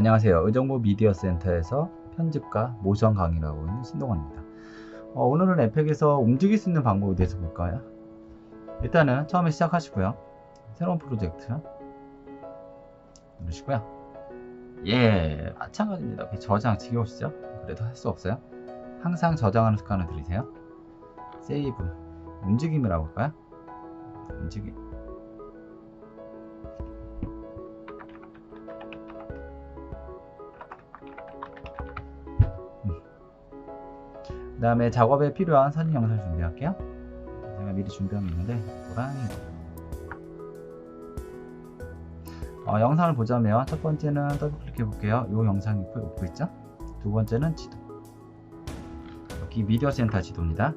안녕하세요. 의정부 미디어센터에서 편집과 모션 강의를 하고 있는 신동원입니다. 오늘은 에펙에서 움직일 수 있는 방법에 대해서 볼까요? 일단은 처음에 시작하시고요. 새로운 프로젝트 누르시고요. 예, 마찬가지입니다. 저장 지겨우시죠? 그래도 할 수 없어요. 항상 저장하는 습관을 들이세요. 세이브, 움직임이라고 할까요? 움직임. 그 다음에 작업에 필요한 사진 영상 준비할게요. 제가 미리 준비하면 있는데 고라니 영상을 보자면 첫 번째는 더블 클릭해 볼게요. 이 영상이 오고 있죠. 두 번째는 지도, 여기 미디어 센터 지도입니다.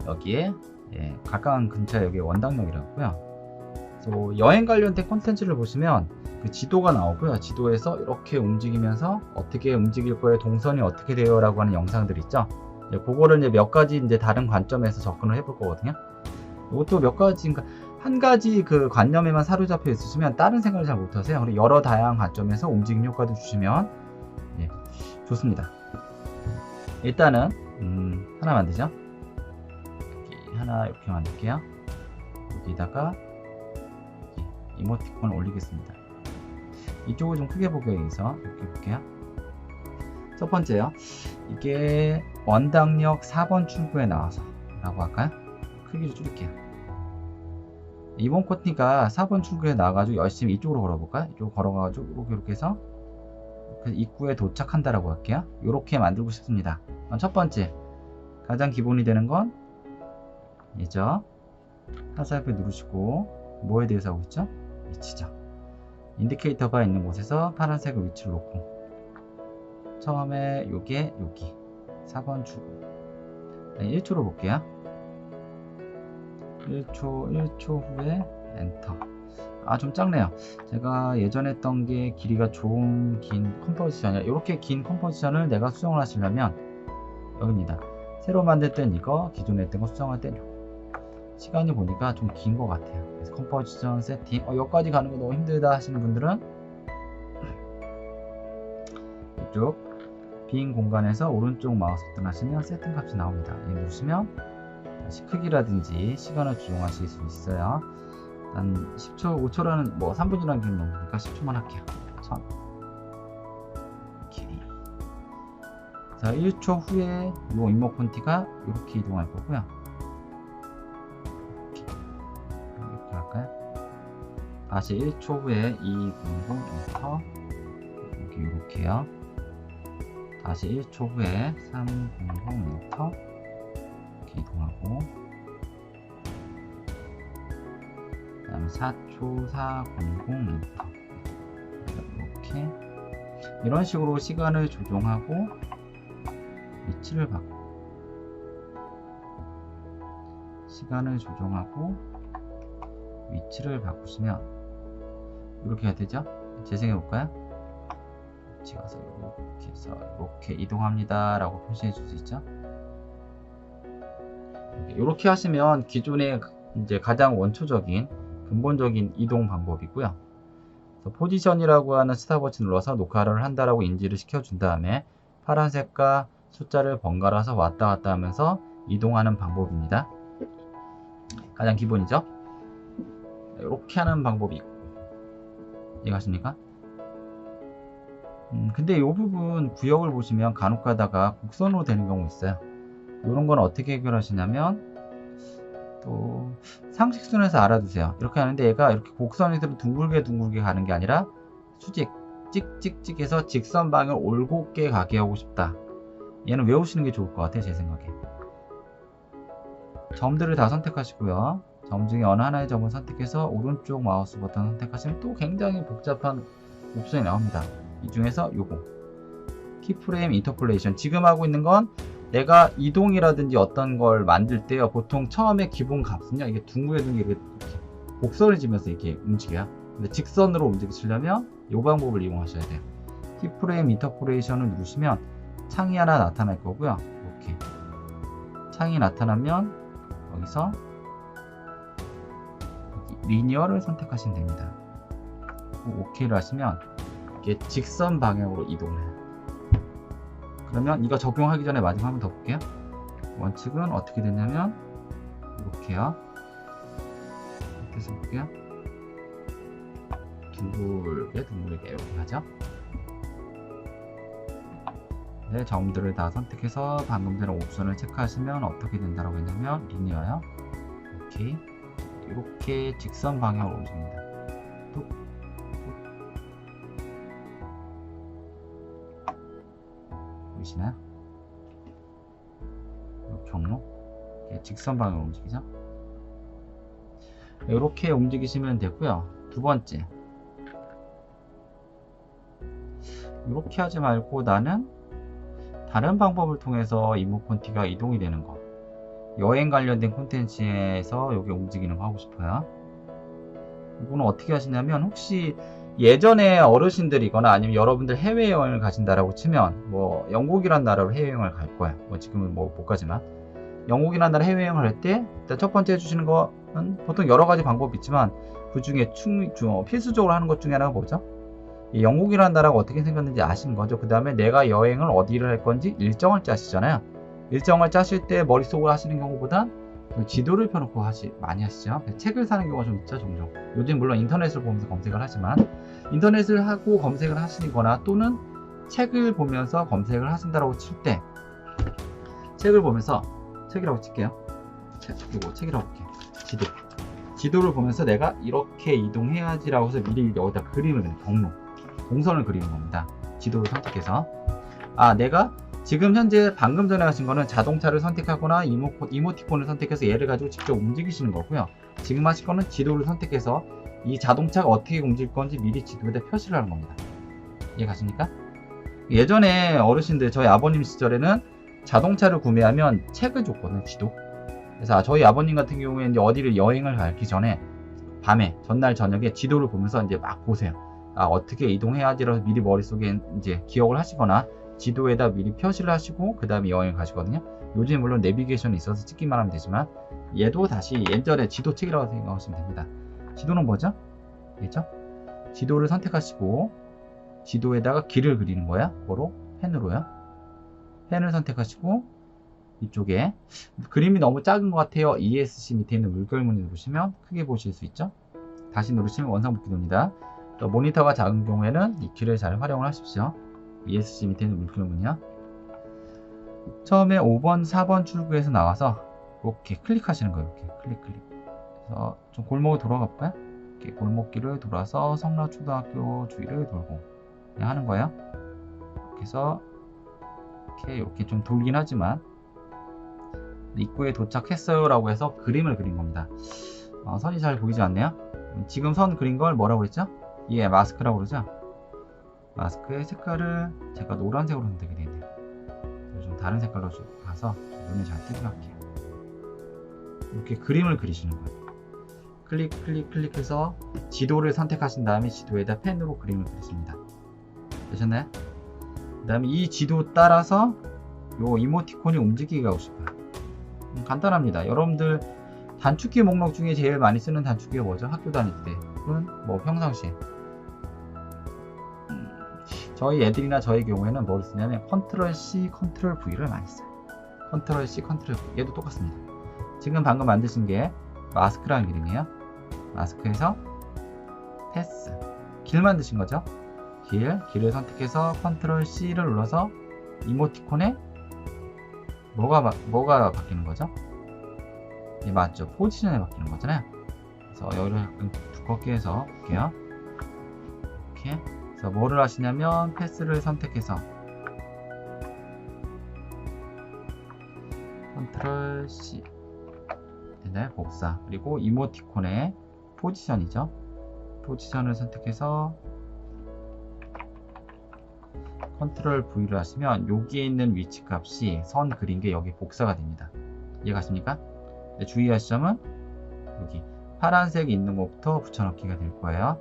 여기에 가까운 근처에 여기 원당역이라고요. 그래서 여행 관련된 콘텐츠를 보시면 그 지도가 나오고요. 지도에서 이렇게 움직이면서 어떻게 움직일 거예요, 동선이 어떻게 돼요 라고 하는 영상들 있죠. 그거를 이제 몇 가지 이제 다른 관점에서 접근을 해볼 거거든요. 이것도 몇 가지인가, 한 가지 그 관념에만 사로잡혀 있으시면 다른 생각을 잘 못하세요. 그리고 여러 다양한 관점에서 움직임 효과도 주시면 좋습니다. 일단은 하나 만들죠. 여기 하나 이렇게 만들게요. 여기다가 이모티콘을 올리겠습니다. 이쪽을 좀 크게 보기 위해서 이렇게 볼게요. 첫 번째요. 이게 원당역 4번 출구에 나와서 라고 할까요? 크기를 줄일게요. 이번 코트니까 4번 출구에 나와가지고 열심히 이쪽으로 걸어볼까요? 이쪽으로 걸어가지고 이렇게 해서 입구에 도착한다라고 할게요. 이렇게 만들고 싶습니다. 첫 번째, 가장 기본이 되는 건 이죠. 화살표 누르시고 뭐에 대해서 하고 있죠? 위치죠. 인디케이터가 있는 곳에서 파란색을 위치를 놓고 처음에 요게 여기 4번 출구 1초로 볼게요. 1초 후에 엔터. 좀 작네요. 제가 예전에 했던 게 길이가 좀 긴 컴포지션이야. 이렇게 긴 컴포지션을 내가 수정을 하시려면 여기입니다. 새로 만들 땐 이거, 기존에 했던 거 수정할 땐 이거. 시간이 보니까 좀 긴 것 같아요. 그래서 컴포지션 세팅, 여기까지 가는 거 너무 힘들다 하시는 분들은 이쪽 빈 공간에서 오른쪽 마우스 버튼 하시면 세팅 값이 나옵니다. 이 누르시면 다시 크기라든지 시간을 조정하실 수 있어요. 한 10초, 5초라는 3분이라는 게 넘으니까 10초만 할게요. 길이. 자, 1초 후에 이 이모콘티가 이렇게 이동할 거고요. 이렇게 할까요? 다시 1초 후에 200엔터 이렇게요. 다시 1초 후에 300엔터 이렇게 이동하고, 그 다음에 4초 400엔터 이렇게 이런 식으로 시간을 조정하고 위치를 바꾸고, 시간을 조정하고 위치를 바꾸시면 이렇게 해야 되죠? 재생해 볼까요? 위치 가서 이렇게 해서 이렇게 이동합니다 라고 표시해 줄 수 있죠? 이렇게 하시면 기존의 이제 가장 원초적인 근본적인 이동 방법이고요. 포지션이라고 하는 스탑워치 눌러서 녹화를 한다라고 인지를 시켜준 다음에 파란색과 숫자를 번갈아서 왔다 갔다 하면서 이동하는 방법입니다. 가장 기본이죠. 이렇게 하는 방법이 있고, 이해가십니까? 근데 이 부분 구역을 보시면 간혹 가다가 곡선으로 되는 경우 있어요. 이런 건 어떻게 해결하시냐면, 또 상식선에서 알아두세요. 이렇게 하는데 얘가 이렇게 곡선에서 둥글게 가는 게 아니라 수직, 찍찍찍해서 직선 방향을 올곧게 가게 하고 싶다. 얘는 외우시는 게 좋을 것 같아요, 제 생각에. 점들을 다 선택하시고요. 점 중에 어느 하나의 점을 선택해서 오른쪽 마우스 버튼 선택하시면 또 굉장히 복잡한 옵션이 나옵니다. 이 중에서 요거 키프레임 인터폴레이션, 지금 하고 있는 건 내가 이동이라든지 어떤 걸 만들 때요, 보통 처음에 기본 값은요, 이게 둥글게 이렇게 곡선을 지면서 이렇게 움직여요. 근데 직선으로 움직이시려면 이 방법을 이용하셔야 돼요. 키프레임 인터폴레이션을 누르시면 창이 하나 나타날 거고요. 이렇게 창이 나타나면 여기서 리니어를 선택하시면 됩니다. OK를 하시면 이렇게 직선 방향으로 이동을 해요. 그러면 이거 적용하기 전에 마지막 한 번 더 볼게요. 원칙은 어떻게 되냐면 이렇게요. 이렇게 해서 볼게요. 둥글게 이렇게 하죠. 네, 점들을 다 선택해서 방금 전에 옵션을 체크하시면 어떻게 된다고 했냐면 리니어요. 이렇게 직선 방향으로 움직입니다. 뚝, 뚝. 보이시나요? 이 경로 이렇게 직선 방향으로 움직이죠. 이렇게 움직이시면 되고요. 두 번째, 이렇게 하지 말고 나는 다른 방법을 통해서 이모콘티가 이동이 되는 거, 여행 관련된 콘텐츠에서 여기 움직이는 거 하고 싶어요. 이거는 어떻게 하시냐면, 혹시 예전에 어르신들이거나 아니면 여러분들 해외여행을 가신다라고 치면, 뭐 영국이란 나라로 해외여행을 갈 거야. 뭐 지금은 뭐 못 가지만 영국이란 나라 해외여행을 할 때 일단 첫 번째 해주시는 거는 보통 여러 가지 방법이 있지만 그 중에 필수적으로 하는 것 중에 하나가 뭐죠? 이 영국이라는 나라가 어떻게 생겼는지 아시는 거죠. 그 다음에 내가 여행을 어디를 할 건지 일정을 짜시잖아요. 일정을 짜실 때 머릿속으로 하시는 경우보단 지도를 펴놓고 많이 하시죠. 책을 사는 경우가 좀 있죠, 종종. 요즘 물론 인터넷을 보면서 검색을 하지만, 인터넷을 하고 검색을 하시거나 또는 책을 보면서 검색을 하신다라고 칠 때, 책을 보면서, 책이라고 칠게요. 책이라고 할게요. 지도를 보면서 내가 이렇게 이동해야지라고 해서 미리 여기다 그림을 그리는 경로, 동선을 그리는 겁니다. 지도를 선택해서. 내가 지금 현재 방금 전에 하신 거는 자동차를 선택하거나 이모티콘을 선택해서 얘를 가지고 직접 움직이시는 거고요. 지금 하실 거는 지도를 선택해서 이 자동차가 어떻게 움직일 건지 미리 지도에다 표시를 하는 겁니다. 이해 가십니까? 예전에 어르신들, 저희 아버님 시절에는 자동차를 구매하면 책을 줬거든요, 지도. 그래서 저희 아버님 같은 경우에 이제 어디를 여행을 가기 전에 밤에, 전날 저녁에 지도를 보면서 이제 막 보세요. 어떻게 이동해야지라고 미리 머릿속에 이제 기억을 하시거나 지도에다 미리 표시를 하시고 그 다음에 여행을 가시거든요. 요즘 물론 내비게이션이 있어서 찍기만 하면 되지만, 얘도 다시 예전에 지도책이라고 생각하시면 됩니다. 지도는 뭐죠? 알겠죠? 지도를 선택하시고 지도에다가 길을 그리는 거야. 뭐로? 펜으로요. 펜을 선택하시고 이쪽에 그림이 너무 작은 것 같아요. ESC 밑에 있는 물결무늬 누르시면 크게 보실 수 있죠. 다시 누르시면 원상복귀 됩니다. 또 모니터가 작은 경우에는 이 길을 잘 활용을 하십시오. ESC 밑에 있는 물결무늬요. 처음에 5번, 4번 출구에서 나와서 이렇게 클릭하시는 거예요. 이렇게 클릭. 그래서 좀 골목을 돌아가 볼까요? 이렇게 골목길을 돌아서 성락초등학교 주위를 돌고 그냥 하는 거예요. 그래서 이렇게 좀 돌긴 하지만 입구에 도착했어요 라고 해서 그림을 그린 겁니다. 선이 잘 보이지 않네요. 지금 선 그린 걸 뭐라고 했죠? 예, 마스크라고 그러죠. 마스크의 색깔을 제가 노란색으로 선택이 되네요. 좀 다른 색깔로 가서 눈에 잘 띄게 할게요. 이렇게 그림을 그리시는 거예요. 클릭해서 지도를 선택하신 다음에 지도에다 펜으로 그림을 그리십니다. 되셨나요? 그 다음에 이 지도 따라서 요 이모티콘이 움직이게 하고 싶어요. 간단합니다. 여러분들 단축키 목록 중에 제일 많이 쓰는 단축키가 뭐죠? 학교 다닐 때 혹은 뭐 평상시에. 저희 애들이나 저희 경우에는 뭘 쓰냐면 컨트롤 C, 컨트롤 V를 많이 써요. 컨트롤 C, 컨트롤 V. 얘도 똑같습니다. 지금 방금 만드신 게 마스크라는 기능이에요. 마스크에서 패스, 길 만드신 거죠. 길을 선택해서 컨트롤 C를 눌러서 이모티콘에 뭐가 바뀌는 거죠? 예, 맞죠. 포지션에 바뀌는 거잖아요. 그래서 여기를 약간 두껍게 해서 볼게요. 이렇게. 그래서 뭐를 하시냐면 패스를 선택해서 컨트롤 C. 네, 복사. 그리고 이모티콘의 포지션이죠. 포지션을 선택해서 컨트롤 V를 하시면 여기에 있는 위치 값이 선 그린 게 여기 복사가 됩니다. 이해가십니까? 주의하실 점은 여기 파란색이 있는 것부터 붙여넣기가 될 거예요.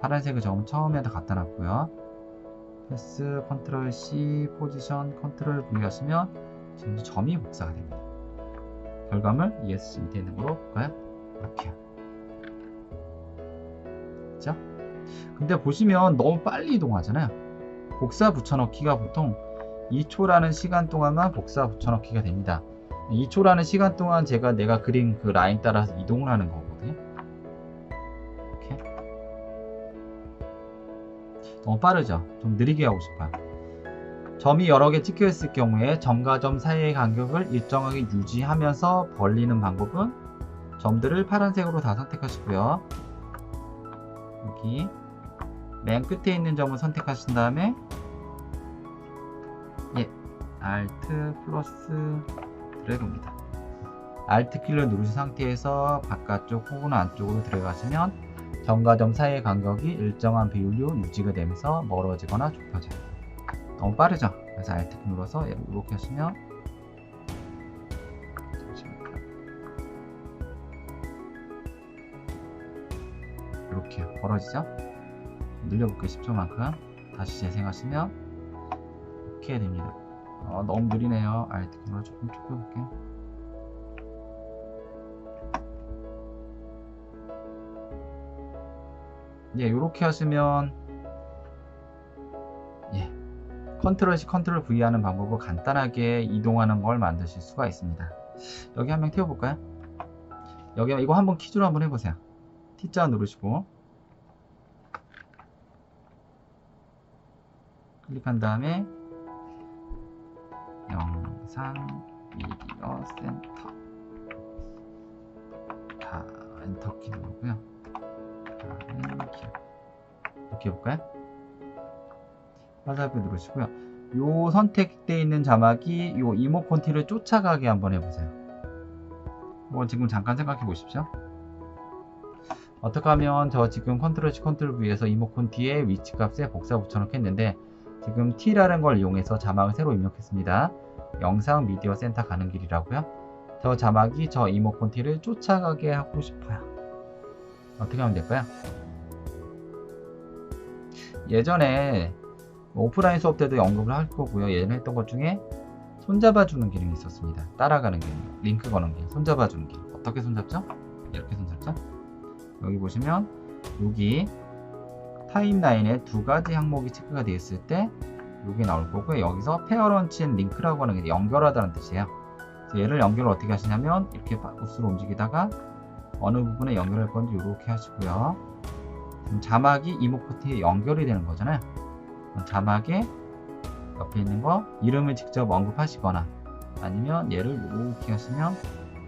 파란색을 좀 처음에다 갖다 놨고요. 패스, 컨트롤 C, 포지션, 컨트롤 V 하시면 지금 점이 복사가 됩니다. 결과물 ESC 밑에 있는 거로 볼까요? 이렇게요. 그죠? 근데 보시면 너무 빨리 이동하잖아요. 복사 붙여넣기가 보통 2초라는 시간 동안만 복사 붙여넣기가 됩니다. 2초라는 시간 동안 내가 그린 그 라인 따라서 이동을 하는 거거든요. 이렇게. 너무 빠르죠? 좀 느리게 하고 싶어요. 점이 여러 개 찍혀 있을 경우에 점과 점 사이의 간격을 일정하게 유지하면서 벌리는 방법은 점들을 파란색으로 다 선택하시고요. 여기 맨 끝에 있는 점을 선택하신 다음에 Alt 플러스 드래그입니다. Alt 키를 누르신 상태에서 바깥쪽 혹은 안쪽으로 들어가시면 점과 점 사이의 간격이 일정한 비율로 유지가 되면서 멀어지거나 좁혀져요. 너무 빠르죠? 그래서 Alt 키 눌러서 이렇게 하시면 이렇게 벌어지죠? 늘려볼게요. 10초만큼. 다시 재생하시면 이렇게 됩니다. 너무 느리네요. Alt 키로 조금 좁혀볼게요. 이렇게 하시면 컨트롤 C, 컨트롤 V 하는 방법으로 간단하게 이동하는 걸 만드실 수가 있습니다. 여기 한 명 태워볼까요? 여기 이거 한번 키주로 한번 해보세요. T자 누르시고 클릭한 다음에 영상 미디어 센터 엔터키 누르고요. 이렇게 해볼까요? 화살표 누르시고요. 요 선택되어 있는 자막이 요 이모콘티를 쫓아가게 한번 해보세요. 이건 지금 잠깐 생각해 보십시오. 어떻게 하면 저 지금 컨트롤 C, 컨트롤 V에서 이모콘티의 위치 값에 복사 붙여넣기 했는데 지금 T라는 걸 이용해서 자막을 새로 입력했습니다. 영상 미디어 센터 가는 길이라고요. 저 자막이 저 이모콘티를 쫓아가게 하고 싶어요. 어떻게 하면 될까요? 예전에 오프라인 수업 때도 언급을 할 거고요. 예전에 했던 것 중에 손잡아주는 기능이 있었습니다. 따라가는 기능, 링크 거는 기능, 손잡아주는 기능. 어떻게 손잡죠? 이렇게 손잡죠? 여기 보시면 여기 타임라인에 두 가지 항목이 체크가 되어 있을 때 이게 나올 거고요. 여기서 페어런치 앤 링크라고 하는 게 연결하다는 뜻이에요. 얘를 연결을 어떻게 하시냐면 이렇게 마우스로 움직이다가 어느 부분에 연결할 건지 이렇게 하시고요. 지금 자막이 이모콘티에 연결이 되는 거잖아요. 자막에 옆에 있는 거 이름을 직접 언급하시거나 아니면 얘를 이렇게 하시면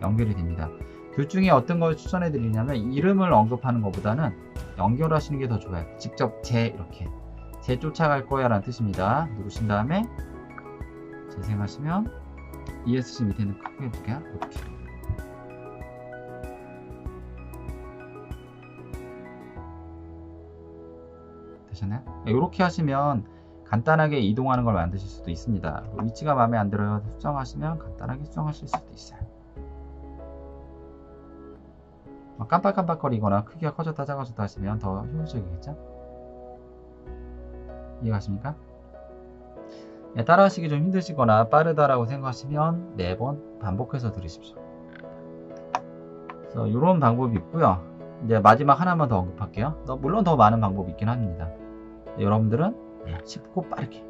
연결이 됩니다. 둘 중에 어떤 걸 추천해 드리냐면 이름을 언급하는 것보다는 연결하시는 게 더 좋아요. 직접 이렇게 쫓아갈 거야 라는 뜻입니다. 누르신 다음에 재생하시면 ESC 밑에는 크게 해볼게요. 이렇게 되셨나요? 이렇게 하시면 간단하게 이동하는 걸 만드실 수도 있습니다. 위치가 마음에 안 들어요 수정하시면 간단하게 수정하실 수도 있어요. 깜빡깜빡거리거나 크기가 커졌다 작아졌다 하시면 더 효율적이겠죠? 이해가십니까? 따라하시기 좀 힘드시거나 빠르다라고 생각하시면 4번 반복해서 들으십시오. 그래서 이런 방법이 있고요. 이제 마지막 하나만 더 언급할게요. 물론 더 많은 방법이 있긴 합니다. 여러분들은 쉽고 빠르게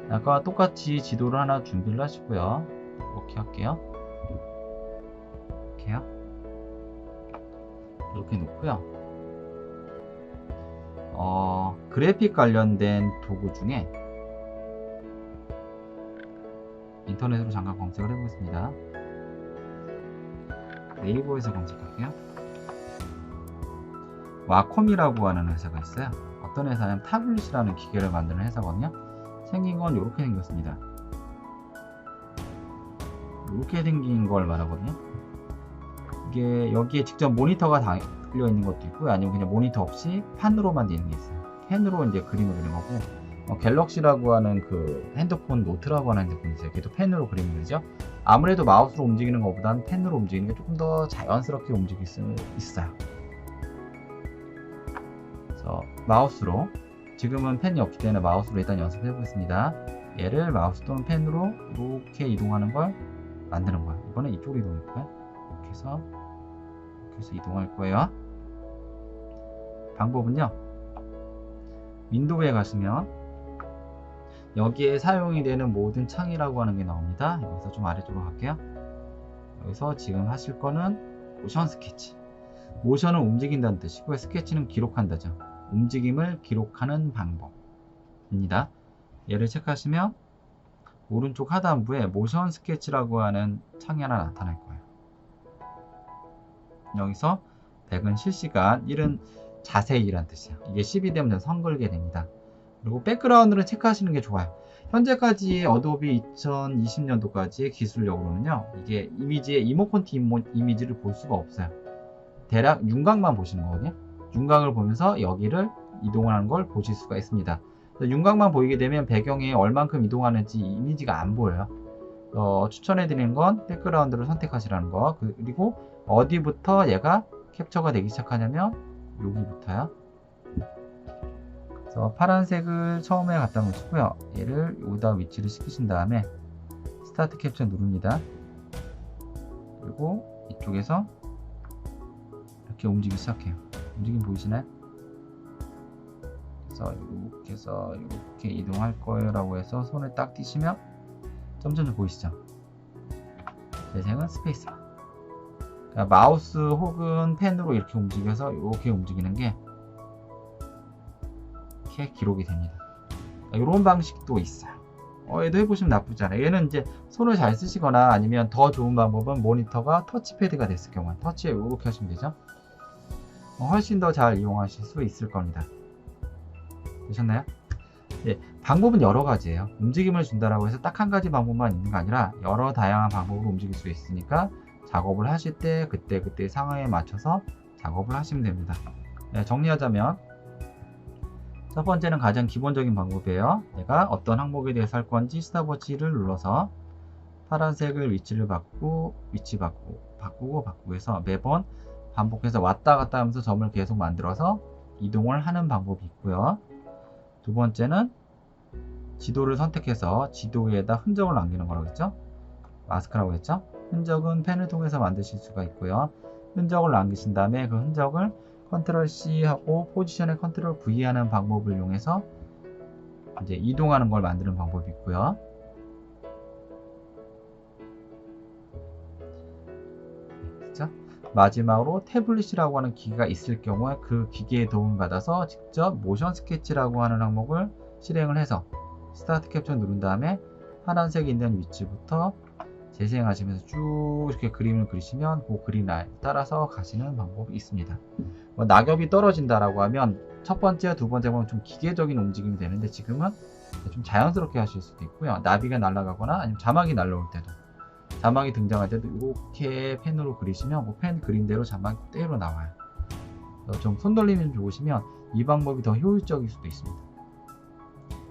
아까 똑같이 지도를 하나 준비를 하시고요. 이렇게 할게요. 이렇게요. 이렇게 놓고요. 그래픽 관련된 도구 중에 인터넷으로 잠깐 검색을 해보겠습니다. 네이버에서 검색할게요. 와콤이라고 하는 회사가 있어요. 어떤 회사냐면 타블릿이라는 기계를 만드는 회사거든요. 생긴 건 이렇게 생겼습니다. 이렇게 생긴 걸 말하거든요. 이게 여기에 직접 모니터가 달려 있는 것도 있고요. 아니면 그냥 모니터 없이 판으로만 되어 있는 게 있어요. 펜으로 이제 그림을 그리는 거고, 갤럭시라고 하는 그 핸드폰 노트라고 하는 핸드폰이 있어요. 걔도 펜으로 그림을 그리죠. 아무래도 마우스로 움직이는 것보다는 펜으로 움직이는 게 조금 더 자연스럽게 움직일 수 있어요. 그래서 마우스로, 지금은 펜이 없기 때문에 마우스로 일단 연습해 보겠습니다. 얘를 마우스 또는 펜으로 이렇게 이동하는 걸 만드는 거예요. 이번엔 이쪽으로 이동할 거예요. 이렇게 해서 이동할 거예요. 방법은요, 윈도우에 가시면 여기에 사용이 되는 모든 창이라고 하는 게 나옵니다. 여기서 좀 아래쪽으로 갈게요. 여기서 지금 하실 거는 모션 스케치. 모션은 움직인다는 뜻이고요. 스케치는 기록한다죠. 움직임을 기록하는 방법입니다. 얘를 체크하시면 오른쪽 하단부에 모션 스케치라고 하는 창이 하나 나타날 거예요. 여기서 100은 실시간, 1은 자세히란 뜻이에요. 이게 10이 되면 선 걸게 됩니다. 그리고 백그라운드를 체크하시는 게 좋아요. 현재까지 어도비 2020년도까지의 기술력으로는요, 이게 이미지의 이모컨티 이미지를 볼 수가 없어요. 대략 윤곽만 보시는 거거든요. 윤곽을 보면서 여기를 이동하는 걸 보실 수가 있습니다. 윤곽만 보이게 되면 배경에 얼만큼 이동하는지 이미지가 안 보여요. 추천해 드리는 건 백그라운드를 선택하시라는 거. 그리고 어디부터 얘가 캡처가 되기 시작하냐면 여기부터요. 그래서 파란색을 처음에 갖다 놓으시고요. 얘를 여기다 위치를 시키신 다음에 스타트 캡처 누릅니다. 그리고 이쪽에서 이렇게 움직이기 시작해요. 움직임 보이시나요? 그래서 이렇게 해서 이렇게 이동할 거예요 라고 해서 손을 딱 띄시면 점점 보이시죠? 재생은 스페이스바. 그러니까 마우스 혹은 펜으로 이렇게 움직여서 이렇게 움직이는 게 이렇게 기록이 됩니다. 이런 방식도 있어요. 얘도 해보시면 나쁘지 않아요. 얘는 이제 손을 잘 쓰시거나 아니면 더 좋은 방법은 모니터가 터치패드가 됐을 경우 터치에 이렇게 하시면 되죠. 훨씬 더 잘 이용하실 수 있을 겁니다. 되셨나요? 네, 방법은 여러 가지예요. 움직임을 준다라고 해서 딱 한 가지 방법만 있는 게 아니라 여러 다양한 방법으로 움직일 수 있으니까 작업을 하실 때 그때 상황에 맞춰서 작업을 하시면 됩니다. 네, 정리하자면 첫 번째는 가장 기본적인 방법이에요. 내가 어떤 항목에 대해서 할 건지 스탑워치를 눌러서 파란색을 위치를 바꾸고 해서 매번 반복해서 왔다 갔다 하면서 점을 계속 만들어서 이동을 하는 방법이 있고요. 두 번째는 지도를 선택해서 지도에다 흔적을 남기는 거라고 했죠. 마스크라고 했죠. 흔적은 펜을 통해서 만드실 수가 있고요. 흔적을 남기신 다음에 그 흔적을 컨트롤 C 하고 포지션에 컨트롤 V 하는 방법을 이용해서 이제 이동하는 걸 만드는 방법이 있고요. 그렇죠? 마지막으로 태블릿이라고 하는 기기가 있을 경우에 그 기기에 도움을 받아서 직접 모션 스케치라고 하는 항목을 실행을 해서 스타트 캡처 누른 다음에 파란색이 있는 위치부터 재생하시면서 쭉 이렇게 그림을 그리시면 그 그림 라인 따라서 가시는 방법이 있습니다. 낙엽이 떨어진다라고 하면 첫 번째, 두 번째 보면 좀 기계적인 움직임이 되는데 지금은 좀 자연스럽게 하실 수도 있고요. 나비가 날아가거나 아니면 자막이 날라올 때도, 자막이 등장할 때도 이렇게 펜으로 그리시면 그 펜 그림대로 자막이 그대로 나와요. 좀 손돌림이 좀 좋으시면 이 방법이 더 효율적일 수도 있습니다.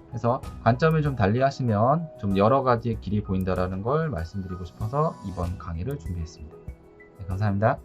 그래서 관점을 좀 달리 하시면 좀 여러 가지의 길이 보인다라는 걸 말씀드리고 싶어서 이번 강의를 준비했습니다. 네, 감사합니다.